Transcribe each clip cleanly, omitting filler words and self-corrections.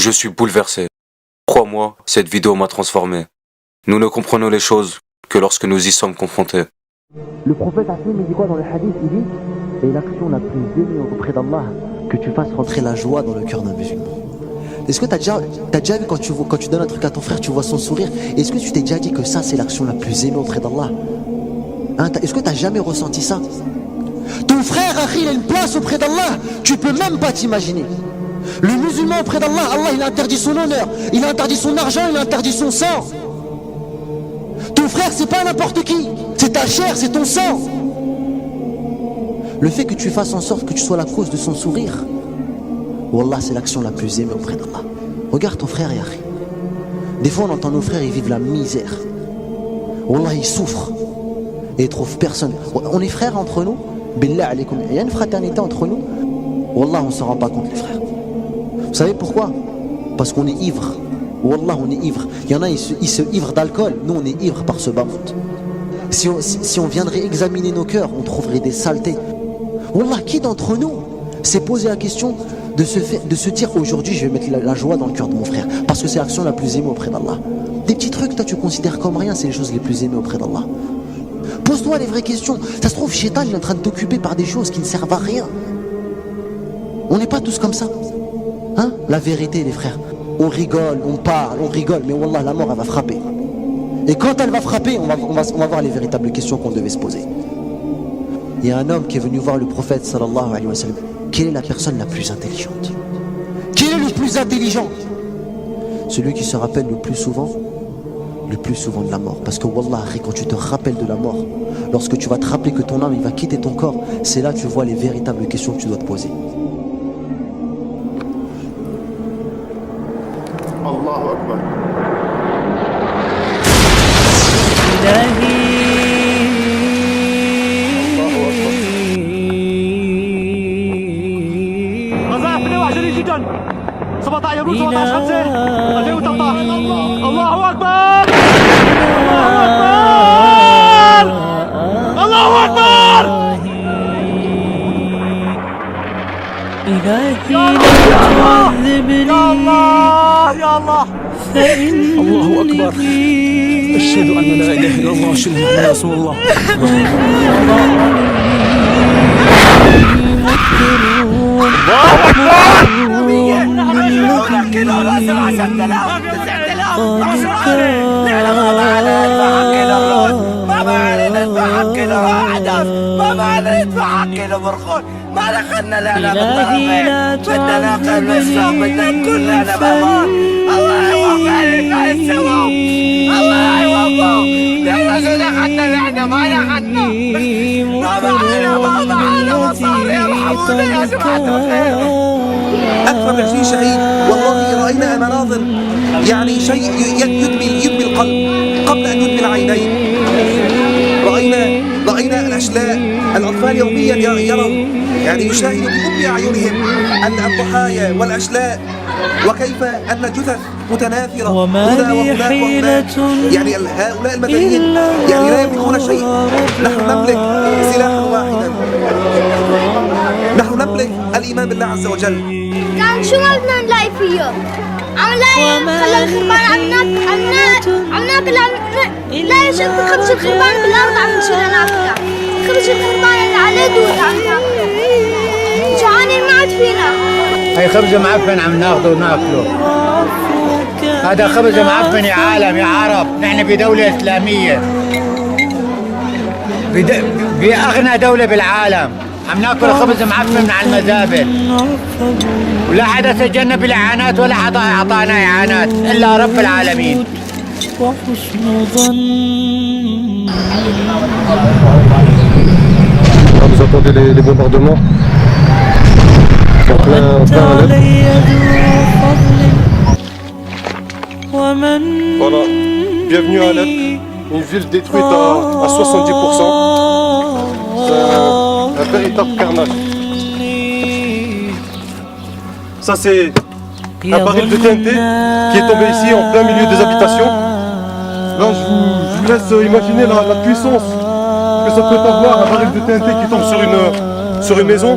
Je suis bouleversé. Crois-moi, cette vidéo m'a transformé. Nous ne comprenons les choses que lorsque nous y sommes confrontés. Le prophète Hassim, il dit quoi dans le hadith? Il dit: et l'action la plus aimée auprès d'Allah, que tu fasses rentrer la joie dans le cœur d'un musulman. Est-ce que t'as déjà vu quand tu donnes un truc à ton frère, tu vois son sourire? Est-ce que tu t'es déjà dit que ça c'est l'action la plus aimée auprès d'Allah? Hein, est-ce que t'as jamais ressenti ça? Ton frère, Akhi, il a une place auprès d'Allah, tu peux même pas t'imaginer. Le musulman auprès d'Allah, Allah il a interdit son honneur, il a interdit son argent, il a interdit son sang. Ton frère c'est pas n'importe qui, c'est ta chair, c'est ton sang. Le fait que tu fasses en sorte que tu sois la cause de son sourire, Wallah, c'est l'action la plus aimée auprès d'Allah. Regarde ton frère, Yahri. Des fois on entend nos frères, ils vivent la misère. Wallah, ils souffrent et ils trouvent personne. On est frères entre nous, billah alaykoum, il y a une fraternité entre nous. Wallah, on s'en rend pas compte les frères. Vous savez pourquoi? Parce qu'on est ivre. Wallah, on est ivre. Il y en a, ils se ivrent d'alcool. Nous, on est ivre par ce bas monde. Si on viendrait examiner nos cœurs, on trouverait des saletés. Wallah, qui d'entre nous s'est posé la question de se dire aujourd'hui, je vais mettre la joie dans le cœur de mon frère, parce que c'est l'action la plus aimée auprès d'Allah. Des petits trucs, toi, tu considères comme rien, c'est les choses les plus aimées auprès d'Allah. Pose-toi les vraies questions. Ça se trouve, Shaitan, il est en train de t'occuper par des choses qui ne servent à rien. On n'est pas tous comme ça. Hein? La vérité, les frères. On rigole, on parle, on rigole, mais Wallah, la mort, elle va frapper. Et quand elle va frapper, on va voir les véritables questions qu'on devait se poser. Il y a un homme qui est venu voir le prophète, sallallahu alayhi wa sallam. Quelle est la personne la plus intelligente? Quel est le plus intelligent? Celui qui se rappelle le plus souvent de la mort. Parce que Wallah, quand tu te rappelles de la mort, lorsque tu vas te rappeler que ton âme il va quitter ton corps, c'est là que tu vois les véritables questions que tu dois te poser. Allahu Akbar. غزال 22 جدا 17 يوليو 17 5 2013 الله اكبر الله اكبر إلهي لا تعذبني يا الله يا الله الله أكبر أشهد أن لا إله إلا الله وأشهد أن رسول الله ما دخلنا لنا بالطرفين بدنا قلب الشعب بدنا كلنا بأمان الله يوفق عليك على السواب الله يوفق يلا شو دخلنا لنا ما دخلنا ما معنا مصاري ارحمونا يا جماعة الخير أكثر من 20 شهيد والله رأينا مناظر يعني شيء يدمي القلب قبل أن يدمي العينين. رأينا الأشلاء الأطفال يوميا يروا يعني يشاهدوا بأم أعينهم الضحايا والأشلاء وكيف أن الجثث متناثرة هنا وهناك وهناك. يعني هؤلاء المدنيين يعني لا يملكون شيء. نحن نملك سلاحا واحدا، نحن نملك الإيمان بالله عز وجل. كان شو ما بدنا نلاقي فيه؟ عم نلاقي خلى الخربان عم ناكل لا يشد خبز الخربان بالأرض عم نشيل ناكله. خبز الخربان اللي عليه دود عم ناكله. جوعانين ما عاد فينا. هي خبز معفن عم ناخده وناكله. هذا خبز معفن يا عالم يا عرب، نحن بدولة إسلامية. بأغنى دولة بالعالم. عم ناكل خبز معفن من على المزابل. ولا حدا سجلنا بالإعانات ولا حدا أعطانا إعانات إلا رب العالمين. وحسن ظن. Vous entendez les bombardements en plein Voilà, bienvenue à Alep, une ville détruite à 70%. C'est un véritable carnage. Ça c'est un baril de TNT qui est tombé ici en plein milieu des habitations. Là je vous laisse imaginer la puissance que ça peut avoir, un baril de TNT qui tombe sur une maison.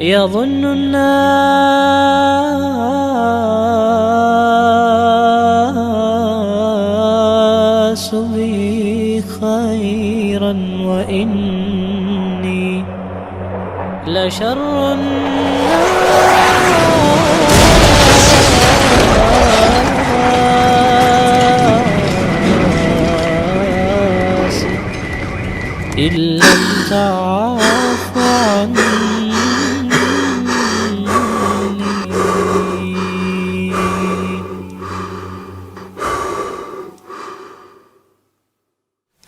يظن الناس بي خيرا وإني لشر الناس إن لم تعف عني.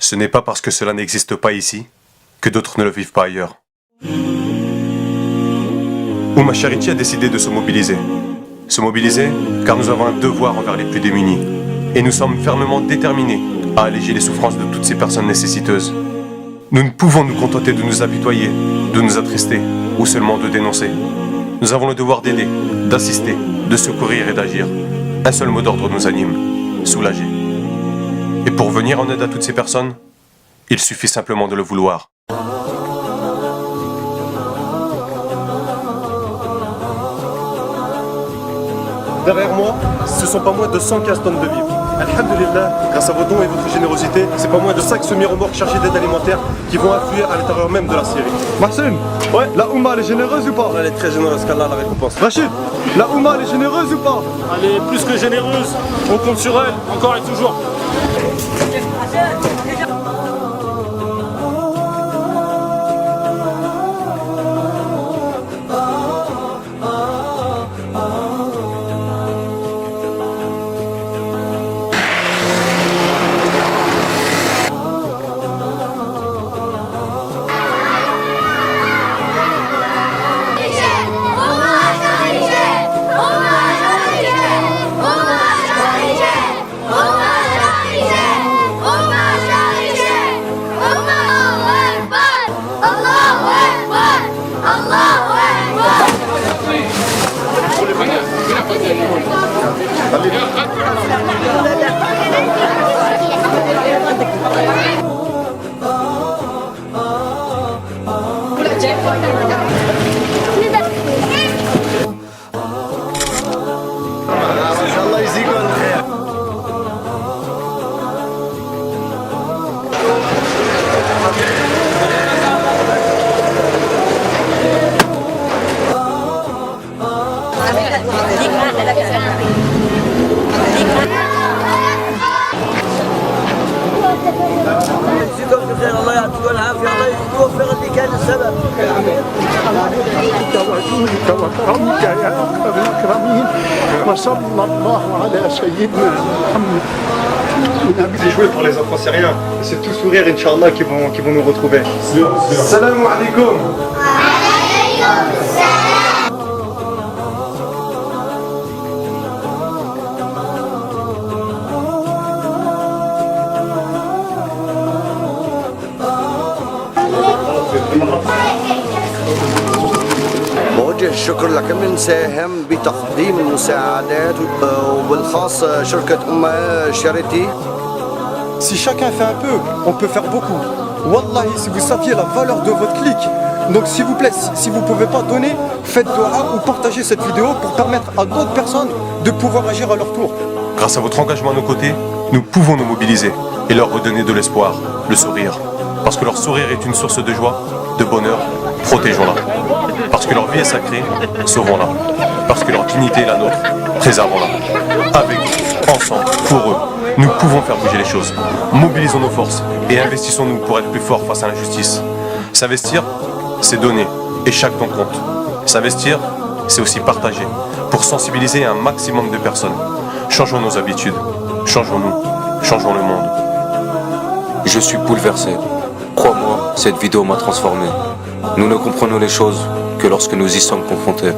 Ce n'est pas parce que cela n'existe pas ici que d'autres ne le vivent pas ailleurs. Oumma Charity a décidé de se mobiliser. Se mobiliser car nous avons un devoir envers les plus démunis. Et nous sommes fermement déterminés à alléger les souffrances de toutes ces personnes nécessiteuses. Nous ne pouvons nous contenter de nous apitoyer, de nous attrister ou seulement de dénoncer. Nous avons le devoir d'aider, d'assister, de secourir et d'agir. Un seul mot d'ordre nous anime, soulager. Et pour venir en aide à toutes ces personnes, il suffit simplement de le vouloir. Derrière moi, ce sont pas moins de 115 tonnes de vivres. Alhamdulillah, grâce à vos dons et votre générosité, c'est pas moins de 5 semi-remorques chargées d'aide alimentaire qui vont affluer à l'intérieur même de la Syrie. Marcin, ouais, la Oumma elle est généreuse ou pas? Elle est très généreuse, qu'Allah la récompense. Rachid, la Oumma elle est généreuse ou pas? Elle est plus que généreuse. On compte sur elle, encore et toujours. الله يعطيكم العافيه، الله يوفق اللي كان السبب. توجودك وكرمك يا اكرم الاكرمين، وصلى الله على سيدنا محمد. C'est joué pour les enfants syriens. C'est tout sourire, Inch'Allah, qui vont nous retrouver. Salam alaikum. بوجه الشكر لكل من ساهم بتقديم المساعدات وبالخاص شركة أمة شاريتي. Si chacun fait un peu, on peut faire beaucoup. Wallahi, si vous saviez la valeur de votre clic. Donc s'il vous plaît, si vous ne pouvez pas donner, faites dua ou partagez cette vidéo pour permettre à d'autres personnes de pouvoir agir à leur tour. Grâce à votre engagement à nos côtés, nous pouvons nous mobiliser et leur redonner de l'espoir, le sourire. Parce que leur sourire est une source de joie, de bonheur, protégeons-la. Parce que leur vie est sacrée, sauvons-la. Parce que leur dignité est la nôtre, préservons-la. Avec eux, ensemble, pour eux, nous pouvons faire bouger les choses. Mobilisons nos forces et investissons-nous pour être plus forts face à l'injustice. S'investir, c'est donner, et chaque don compte. S'investir, c'est aussi partager, pour sensibiliser un maximum de personnes. Changeons nos habitudes, changeons-nous, changeons le monde. Je suis bouleversé. Crois-moi, cette vidéo m'a transformé. Nous ne comprenons les choses que lorsque nous y sommes confrontés.